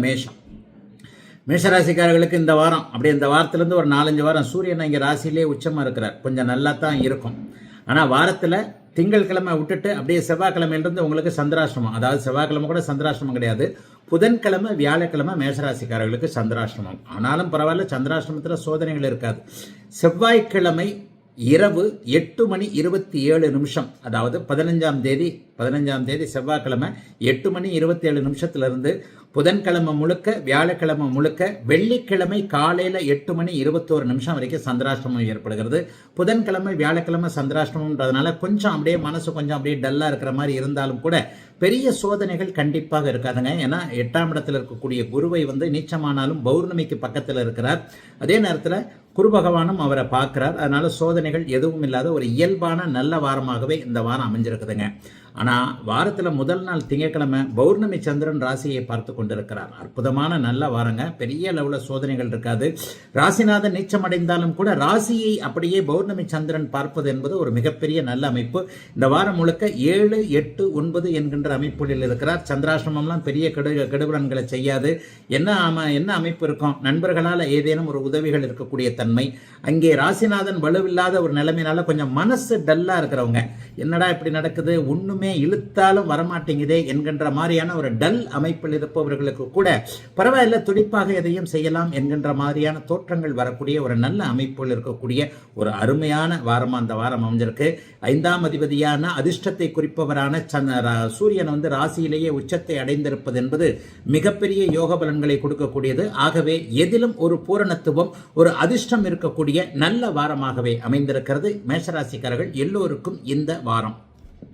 மேஷம். மேஷராசிக்காரர்களுக்கு இந்த வாரம் அப்படியே இந்த வாரத்திலேருந்து ஒரு 4-5 வாரம் சூரியன் இங்கே ராசியிலே உச்சமாக இருக்கிறார். கொஞ்சம் நல்லா தான் இருக்கும். ஆனால் வாரத்தில் திங்கட்கிழமை விட்டுட்டு அப்படியே செவ்வாய்க்கிழமையிலிருந்து உங்களுக்கு சந்திராஷ்டமம். அதாவது செவ்வாய்க்கிழமை கூட சந்திராஷ்டமம் கிடையாது. புதன்கிழமை வியாழக்கிழமை மேஷராசிக்காரர்களுக்கு சந்திராஷ்டமம். ஆனாலும் பரவாயில்ல, சந்திராஷ்டமத்தில் சோதனைகள் இருக்காது. செவ்வாய்க்கிழமை இரவு 8:27, அதாவது 15ஆம் தேதி செவ்வாய்க்கிழமை 8:27 புதன்கிழமை முழுக்க, வியாழக்கிழமை முழுக்க, வெள்ளிக்கிழமை காலையில் 8:21 வரைக்கும் சந்திராஷ்டமம் ஏற்படுகிறது. புதன்கிழமை வியாழக்கிழமை சந்திராஷ்டமம்ன்றதுனால கொஞ்சம் அப்படியே மனசு கொஞ்சம் அப்படியே டல்லாக இருக்கிற மாதிரி இருந்தாலும் கூட பெரிய சோதனைகள் கண்டிப்பாக இருக்காதுங்க. ஏன்னா 8ஆம் இடத்தில் இருக்கக்கூடிய குருவை நீச்சமானாலும் பௌர்ணமிக்கு பக்கத்தில் இருக்கிறார். அதே நேரத்தில் குரு பகவானும் அவரை பார்க்கிறார். அதனால சோதனைகள் எதுவும் இல்லாத ஒரு இயல்பான நல்ல வாரமாகவே இந்த வாரம் அமைஞ்சிருக்குதுங்க. ஆனால் வாரத்தில் முதல் நாள் திங்கட்கிழமை பௌர்ணமி சந்திரன் ராசியை பார்த்து கொண்டிருக்கிறார். அற்புதமான நல்ல வாரங்க. பெரிய லெவலில் சோதனைகள் இருக்காது. ராசிநாதன் நீச்சமடைந்தாலும் கூட ராசியை அப்படியே பௌர்ணமி சந்திரன் பார்ப்பது என்பது ஒரு மிகப்பெரிய நல்ல அமைப்பு. இந்த வாரம் முழுக்க 7, 8, 9 என்கின்ற அமைப்புகளில் இருக்கிறார். சந்திராசிரமம்லாம் பெரிய கெடுபலன்களை செய்யாது. என்ன அமைப்பு இருக்கும்? நண்பர்களால் ஏதேனும் ஒரு உதவிகள் இருக்கக்கூடிய தன்மை. அங்கே ராசிநாதன் வலுவில்லாத ஒரு நிலைமையினால கொஞ்சம் மனசு டல்லா இருக்கிறவங்க, என்னடா இப்படி நடக்குது, ஒண்ணுமே இழுத்தாலும் வரமாட்டேங்குதே என்கின்ற மாதிரியான ஒரு டல் அமைப்பில் இருப்பவர்களுக்கு கூட பரவாயில்ல, துடிப்பாக எதையும் செய்யலாம் என்கின்ற மாதிரியான தோற்றங்கள் வரக்கூடிய ஒரு நல்ல அமைப்பில் இருக்கக்கூடிய ஒரு அருமையான வாரமா அந்த வாரம் அமைஞ்சிருக்கு. 5ஆம் அதிபதியான அதிர்ஷ்டத்தை குறிப்பவரான சூரியன் ராசியிலேயே உச்சத்தை அடைந்திருப்பது என்பது மிகப்பெரிய யோக பலன்களை கொடுக்கக்கூடியது. ஆகவே எதிலும் ஒரு பூரணத்துவம், ஒரு அதிர்ஷ்டம் இருக்கக்கூடிய நல்ல வாரமாகவே அமைந்திருக்கிறது. மேஷராசிக்காரர்கள் எல்லோருக்கும் இந்த வாரம்